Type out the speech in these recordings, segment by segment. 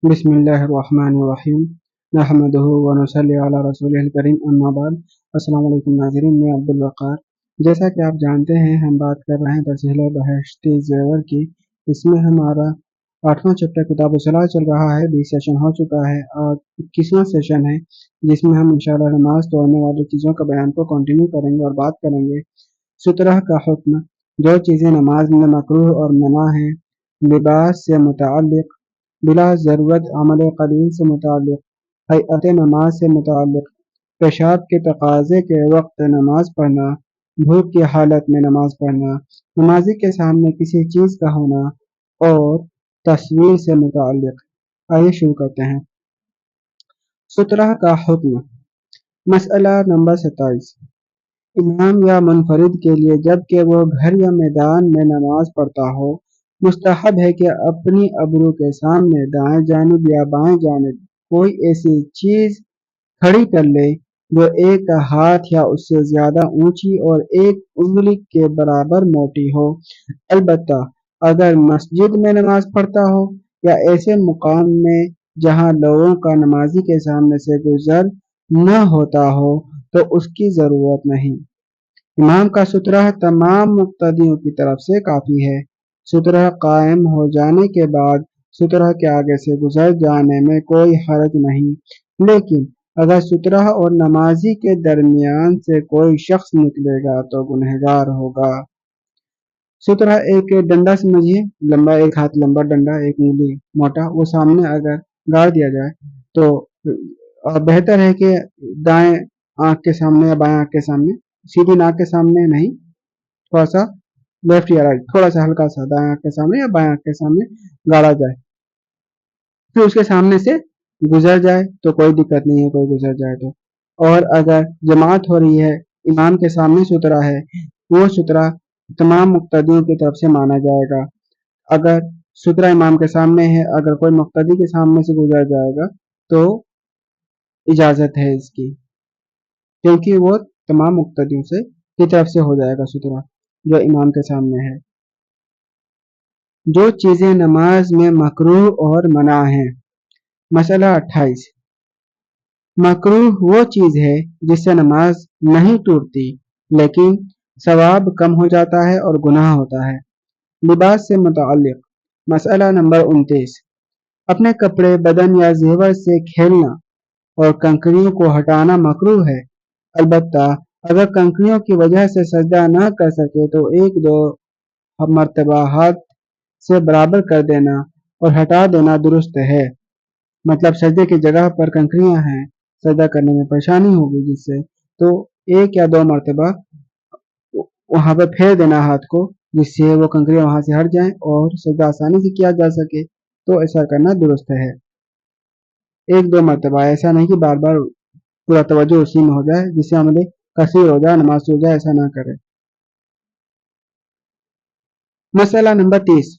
बिस्मिल्लाहिर्रहमानिर्रहीम नहमदुहु व नुसल्ली अला रसूलिल करीम अम्मा बाद। अस्सलाम वालेकुम नाज़रीन, मैं अब्दुल वक़ार। जैसा कि आप जानते हैं, हम बात कर रहे हैं तस्हील बहश्ती ज़ेवर की। इसमें हमारा 8वां चैप्टर किताब सलाह चल रहा है। 20 सेशन हो चुका है और 21वां सेशन है, जिसमें हम इंशाअल्लाह नमाज तोड़ने वाली चीज़ों का बयान को कंटिन्यू करेंगे और बात करेंगे सुतरह का हुक्म। जो चीज़ें नमाज में मकरूह और मना हैं, लिबास से मुताल्लिक़, बिला ज़रूरत अमल कलील से मुताल्लिक़, हैअत नमाज से मुताल्लिक़, पेशाब के तकाज़े के वक्त नमाज पढ़ना, भूख की हालत में नमाज पढ़ना, नमाजी के सामने किसी चीज़ का होना और तस्वीर से मुताल्लिक़। आइए शुरू करते हैं। सुतरह का हुक्म। मसला नंबर 27। इमाम या मुनफरिद के लिए जबकि वो घर या मैदान में नमाज पढ़ता हो, मुस्तहब है कि अपनी अब्रू के सामने दाएं जानिब या बाएं जानिब कोई ऐसी चीज खड़ी कर ले जो एक हाथ या उससे ज्यादा ऊंची और एक उंगली के बराबर मोटी हो। अलबत्ता अगर मस्जिद में नमाज पढ़ता हो या ऐसे मुकाम में जहां लोगों का नमाजी के सामने से गुजर न होता हो तो उसकी जरूरत नहीं। इमाम का सुतरह तमाम मुक्तदियों की तरफ से काफी है। सुतरह कायम हो जाने के बाद सुतरह के आगे से गुजर जाने में कोई हर्ज नहीं, लेकिन अगर सुतरह और नमाजी के दरमियान से कोई शख्स निकलेगा तो गुनहगार होगा। सुतरह एक डंडा समझिए, लंबा, एक हाथ लंबा डंडा, एक उंगली मोटा, वो सामने अगर गाड़ दिया जाए तो बेहतर है कि दाएं आंख के सामने या बाएं आंख के सामने, सीधी नाक के सामने नहीं, थोड़ा सा लेफ्ट या राइट, थोड़ा सा हल्का सा दाएं आंख के सामने या बाएं आंख के सामने गाड़ा जाए। फिर उसके सामने से गुजर जाए तो कोई दिक्कत नहीं है, कोई गुजर जाए तो। और अगर जमात हो रही है, इमाम के सामने सुतरा है, वो सुतरा तमाम मुक्तदियों की तरफ से माना जाएगा। अगर सुतरा इमाम के सामने है, अगर कोई मुक्तदी के सामने से गुजर जाएगा तो इजाजत है इसकी, क्योंकि वो तमाम मुक्तदियों से की तरफ से हो जाएगा सुतरा जो इमाम के सामने है। जो चीजें नमाज में मकरूह और मना है। मसला 28। मकरूह वो चीज है जिससे नमाज नहीं टूटती लेकिन सवाब कम हो जाता है और गुनाह होता है। लिबास से मुताल्लिक़। मसला नंबर 29। अपने कपड़े, बदन या जेवर से खेलना और कंकरियों को हटाना मकरूह है। अलबत्ता अगर कंकरियों की वजह से सजदा न कर सके तो एक दो मर्तबा हाथ से बराबर कर देना और हटा देना दुरुस्त है। मतलब सजदे की जगह पर कंकरियां हैं, सजदा करने में परेशानी होगी जिससे, तो एक या दो मर्तबा वहां पर फेर देना हाथ को, जिससे वो कंकरियां वहां से हट जाएं और सजदा आसानी से किया जा सके, तो ऐसा करना दुरुस्त है। एक दो मर्तबा, ऐसा नहीं कि बार बार पूरा तवज्जो उसी में हो जाए जिससे हमें कसीर हो जाए, नमाज छूट जाए, ऐसा ना करे। मसला नंबर 30।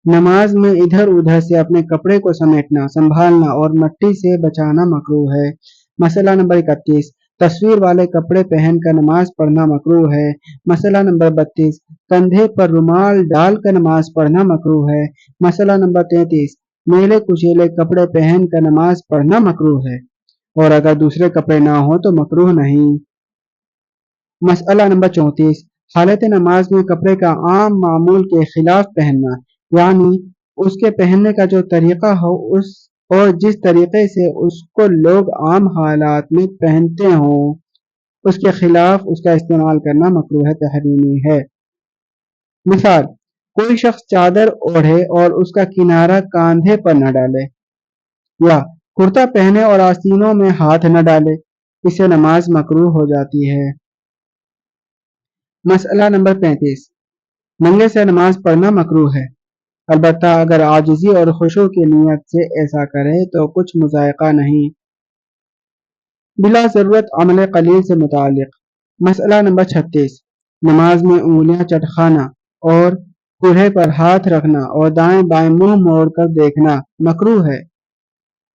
नमाज में इधर उधर से अपने कपड़े को समेटना, संभालना और मट्टी से बचाना मकरूह है। मसला नंबर 31। तस्वीर वाले कपड़े पहनकर नमाज पढ़ना मकरूह है। मसला नंबर 32। कंधे पर रुमाल डालकर नमाज पढ़ना मकरूह है। मसला नंबर 33। मेले कुचेले कपड़े पहनकर नमाज पढ़ना मकरूह है और अगर दूसरे कपड़े ना हो तो मकरूह नहीं। मसला नंबर 34। हालत नमाज में कपड़े का आम मामूल के खिलाफ पहनना, यानी उसके पहनने का जो तरीका हो उस और जिस तरीके से उसको लोग आम हालात में पहनते हों उसके खिलाफ उसका इस्तेमाल करना मकरूह तहरीमी है। मिसाल, कोई शख्स चादर ओढ़े और उसका किनारा कांधे पर न डाले, या कुर्ता पहने और आस्तीनों में हाथ न डाले, इससे नमाज मकरूह हो जाती है। मसला नंबर 35। नंगे से नमाज पढ़ना मकरूह है, अलबत्ता अगर आजिज़ी और खुशू की नीयत से ऐसा करे तो कुछ मुज़ायक़ा नहीं। बिला ज़रूरत अमल कलील से मुताल्लिक़। मसला नंबर 36। नमाज में उंगलियां चटखाना और कूल्हे पर हाथ रखना और दाएं बाएं मुंह मोड़ कर देखना मकरूह है,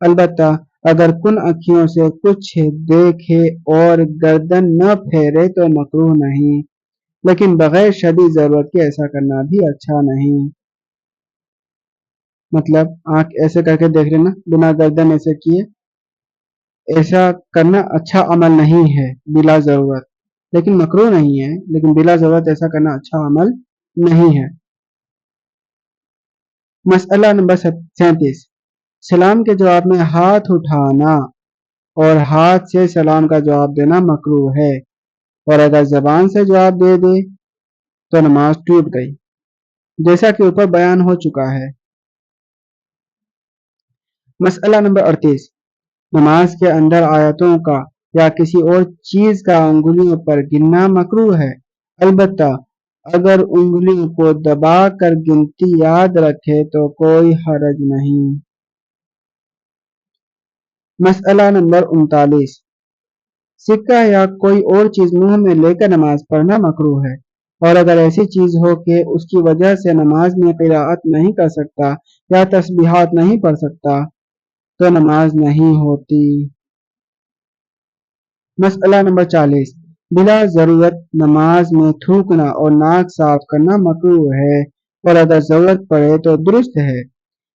अलबत्ता अगर कुन अखियों से कुछ देखे और गर्दन न फेरे तो मकरूह नहीं, लेकिन बगैर शदीद जरूरत के ऐसा करना भी अच्छा नहीं। मतलब आंख ऐसे करके देख लेना बिना गर्दन ऐसे किए, ऐसा करना अच्छा अमल नहीं है बिला जरूरत, लेकिन मकरूह नहीं है, लेकिन बिला जरूरत ऐसा करना अच्छा अमल नहीं है। मसला नंबर 37, सलाम के जवाब में हाथ उठाना और हाथ से सलाम का जवाब देना मकरूह है, और अगर जबान से जवाब दे दे तो नमाज टूट गई, जैसा कि ऊपर बयान हो चुका है। मसला नंबर 38, नमाज के अंदर आयतों का या किसी और चीज का उंगलियों पर गिनना मकरूह है, अलबत्ता अगर उंगलियों को दबा कर गिनती याद रखे तो कोई हरज नहीं। मसला नंबर 39, सिक्का या कोई और चीज मुंह में लेकर नमाज पढ़ना मकरूह है, और अगर ऐसी चीज हो कि उसकी वजह से नमाज में क़िराअत नहीं कर सकता या तस्बीहात नहीं पढ़ सकता तो नमाज नहीं होती। मसला नंबर 40, बिला जरूरत नमाज में थूकना और नाक साफ करना मकरूह है, और अगर जरूरत पड़े तो दुरुस्त है।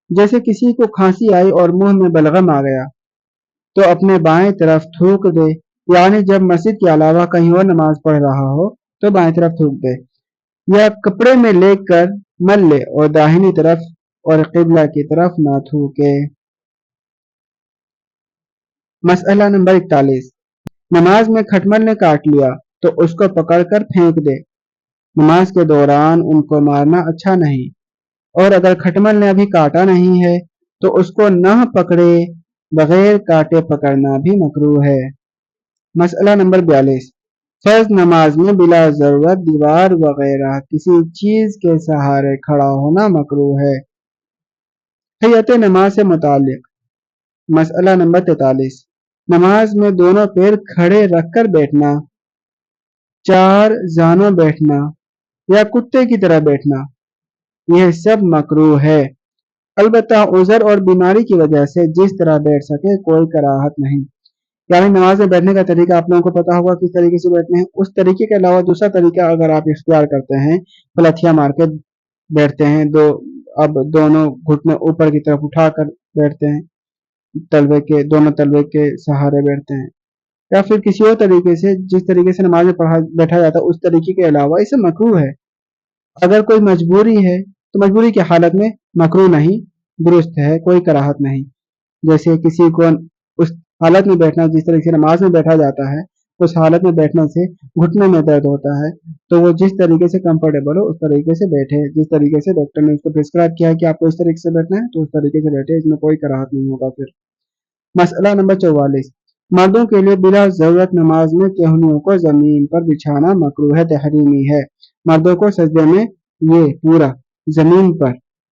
जैसे किसी को खांसी आई और मुंह में बलगम आ गया तो अपने बाएं तरफ थूक दे, यानी जब मस्जिद के अलावा कहीं और नमाज पढ़ रहा हो तो बाएं तरफ थूक दे, या कपड़े में लेकर मल ले और दाहिनी तरफ और किबला की तरफ ना थूके। मसला नंबर 41, नमाज में खटमल ने काट लिया तो उसको पकड़कर फेंक दे, नमाज के दौरान उनको मारना अच्छा नहीं, और अगर खटमल ने अभी काटा नहीं है तो उसको न पकड़े बगैर काटे पकड़ना भी मकरूह है। मसला नंबर 42, फर्ज नमाज में बिला जरूरत दीवार वगैरह किसी चीज के सहारे खड़ा होना मकरूह है। तहियत नमाज से मुतालिक मसला नंबर 43, नमाज में दोनों पैर खड़े रखकर बैठना, चार जानों बैठना या कुत्ते की तरह बैठना, यह सब मकरूह है, अलबत्ता उज़र और बीमारी की वजह से जिस तरह बैठ सके कोई कराहत नहीं। यानी नमाज में बैठने का तरीका आप लोगों को पता होगा किस तरीके से बैठने हैं, उस तरीके के अलावा दूसरा तरीका अगर आप इख्तियार करते हैं, पलथियां मार के बैठते हैं, अब दोनों घुटने ऊपर की तरफ उठाकर बैठते हैं, दोनों तलवे के सहारे बैठते हैं, या फिर किसी और तरीके से जिस तरीके से नमाज में बैठा जाता है उस तरीके के अलावा, इसे मकरूह है। अगर कोई मजबूरी है तो मजबूरी की हालत में मकरूह नहीं, दुरुस्त है, कोई कराहत नहीं। जैसे किसी को उस हालत में बैठना जिस तरह से नमाज में बैठा जाता है, उस हालत में बैठने से घुटने में दर्द होता है, तो वो जिस तरीके से कंफर्टेबल हो उस तरीके से बैठे, जिस तरीके से डॉक्टर ने उसको प्रिस्क्राइब किया है कि आपको इस तरीके से बैठना है तो उस तरीके से बैठे, इसमें कोई कराहत नहीं होगा। फिर मसला नंबर 44, मर्दों के लिए बिला जरूरत नमाज में केहनियों को जमीन पर बिछाना मकरूह है, तहरीमी है। मर्दों को सजदे में ये पूरा जमीन पर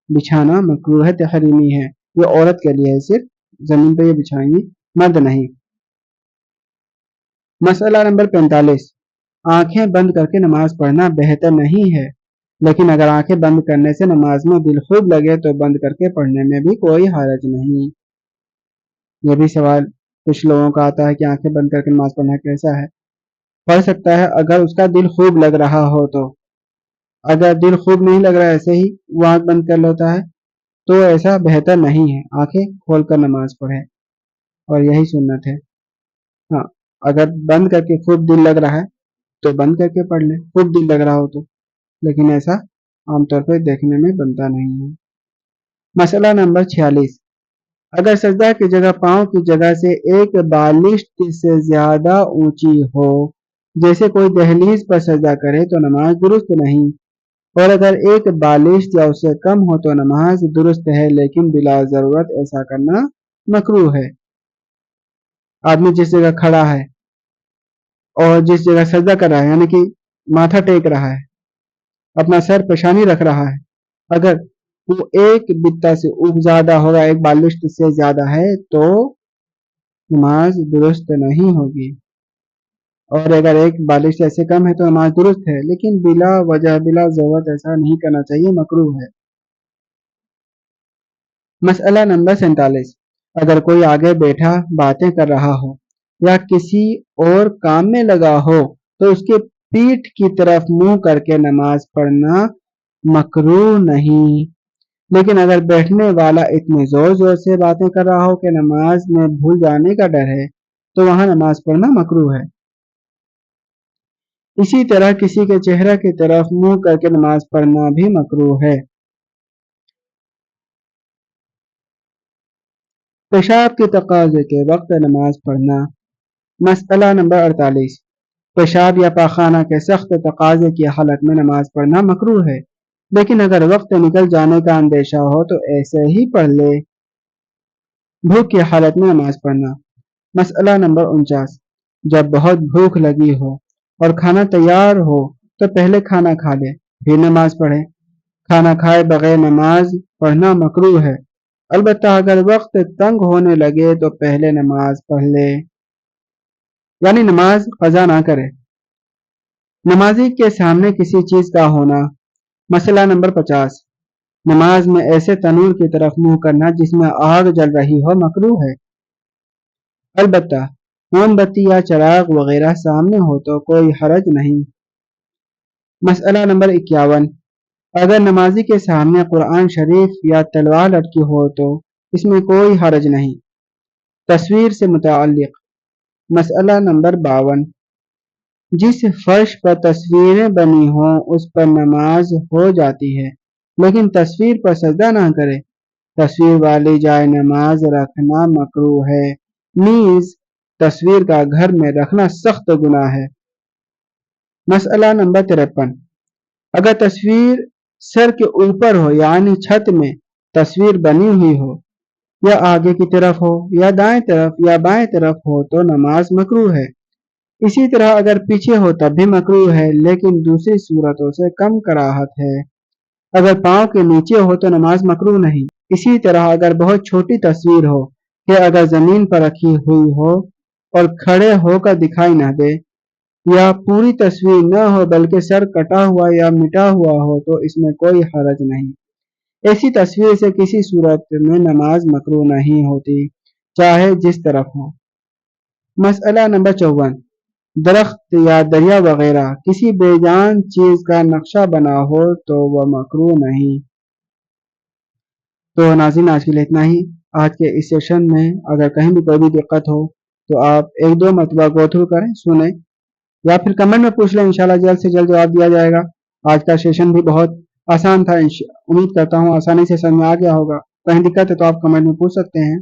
बिछाना मकरूह है, तहरीमी है। ये औरत के लिए है, सिर्फ जमीन पर ये बिछाएंगी, मर्द नहीं। मसला नंबर 45, आंखें बंद करके नमाज पढ़ना बेहतर नहीं है, लेकिन अगर आंखें बंद करने से नमाज में दिल खूब लगे तो बंद करके पढ़ने में भी कोई हरज नहीं। यह भी सवाल कुछ लोगों का आता है कि आंखें बंद करके नमाज पढ़ना कैसा है। पढ़ सकता है अगर उसका दिल खूब लग रहा हो तो, अगर दिल खूब नहीं लग रहा है ऐसे ही वो आंख बंद कर लेता है तो ऐसा बेहतर नहीं है, आंखें खोलकर नमाज पढ़े और यही सुन्नत है। हाँ, अगर बंद करके खूब दिल लग रहा है तो बंद करके पढ़ ले, खूब दिल लग रहा हो तो, लेकिन ऐसा आमतौर पर देखने में बनता नहीं है। मसला नंबर 46, अगर सजदा की जगह पांव की जगह से एक बालिश्त से ज्यादा ऊंची हो, जैसे कोई दहलीज पर सजदा करे तो नमाज दुरुस्त नहीं, और अगर एक बालिश्त या उससे कम हो तो नमाज दुरुस्त है, लेकिन बिला जरूरत ऐसा करना मकरूह है। आदमी जिस जगह खड़ा है और जिस जगह सजदा कर रहा है, यानी कि माथा टेक रहा है, अपना सर पेशानी रख रहा है, अगर वो एक बित्ता से ज्यादा होगा, एक बालिश्त से ज्यादा है तो नमाज दुरुस्त नहीं होगी, और अगर एक बालिश्त ऐसे कम है तो नमाज दुरुस्त है, लेकिन बिला वजह बिला जरूरत ऐसा नहीं करना चाहिए, मकरूह है। मसला नंबर 47, अगर कोई आगे बैठा बातें कर रहा हो या किसी और काम में लगा हो तो उसके पीठ की तरफ मुंह करके नमाज पढ़ना मकरूह नहीं, लेकिन अगर बैठने वाला इतने जोर जोर से बातें कर रहा हो कि नमाज में भूल जाने का डर है तो वहां नमाज पढ़ना मकरूह है। इसी तरह किसी के चेहरे की तरफ मुंह करके नमाज पढ़ना भी मकरूह है। पेशाब के तकाजे के वक्त नमाज पढ़ना। मसला नंबर 48। पेशाब या पाखाना के सख्त तकाजे की हालत में नमाज पढ़ना मकरूह है, लेकिन अगर वक्त निकल जाने का अंदेशा हो तो ऐसे ही पढ़ ले। भूख की हालत में नमाज पढ़ना। मसला नंबर 49। जब बहुत भूख लगी हो और खाना तैयार हो तो पहले खाना खा ले फिर नमाज पढ़े। खाना खाए बगैर नमाज पढ़ना मकरूह है, अलबत्ता अगर वक्त तंग होने लगे तो पहले नमाज पढ़ ले, यानी नमाज कज़ा ना करे। नमाजी के सामने किसी चीज का होना। मसला नंबर 50। नमाज में ऐसे तनूर की तरफ मुंह करना जिसमें आग जल रही हो मकरूह है, अलबत्ता मोमबत्ती या चिराग वगैरह सामने हो तो कोई हरज नहीं। मसला नंबर 51। अगर नमाजी के सामने कुरान शरीफ या तलवार लटकी हो तो इसमें कोई हरज नहीं। तस्वीर से मुताल्लिक। मसला नंबर 52। जिस फर्श पर तस्वीरें बनी हों उस पर नमाज हो जाती है, लेकिन तस्वीर पर सजदा ना करे। तस्वीर वाली जाए नमाज रखना मकरूह है, नीज तस्वीर का घर में रखना सख्त गुनाह है। मसला नंबर 53। अगर तस्वीर सर के ऊपर हो यानी छत में तस्वीर बनी हुई हो, या आगे की तरफ हो या दाएं तरफ या बाएं तरफ हो तो नमाज मकरूह है। इसी तरह अगर पीछे हो तब भी मकरूह है, लेकिन दूसरी सूरतों से कम कराहत है। अगर पाँव के नीचे हो तो नमाज मकरूह नहीं। इसी तरह अगर बहुत छोटी तस्वीर हो कि अगर जमीन पर रखी हुई हो और खड़े होकर दिखाई न दे, या पूरी तस्वीर न हो बल्कि सर कटा हुआ या मिटा हुआ हो तो इसमें कोई हरज नहीं। ऐसी तस्वीर से किसी सूरत में नमाज मकरूह नहीं होती, चाहे जिस तरफ हो। मसला नंबर 54। दरख्त या दरिया वगैरह किसी बेजान चीज का नक्शा बना हो तो वह मकरूह नहीं। तो नाज़रीन, आज के लिए इतना ही। आज के इस सेशन में अगर कहीं भी कोई भी दिक्कत हो तो आप एक दो मरतबा गो थ्रू करें, सुने, या फिर कमेंट में पूछ लें, इंशाल्लाह जल्द से जल्द जवाब दिया जाएगा। आज का सेशन भी बहुत आसान था, उम्मीद करता हूँ आसानी से समझ में आ गया होगा। कहीं दिक्कत है तो आप कमेंट में पूछ सकते हैं।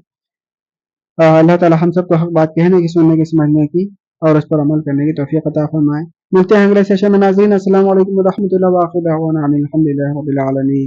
अल्लाह ताला हम सबको हक बात कहने की, सुनने की, समझने की और उस पर अमल करने की तौफीक अता फरमाए। मिलते हैं अगले सेशन में नाज़रीन। अस्सलाम वालेकुम व रहमतुल्लाहि व बरकातहू। अल्हम्दुलिल्लाहि रब्बिल आलमीन।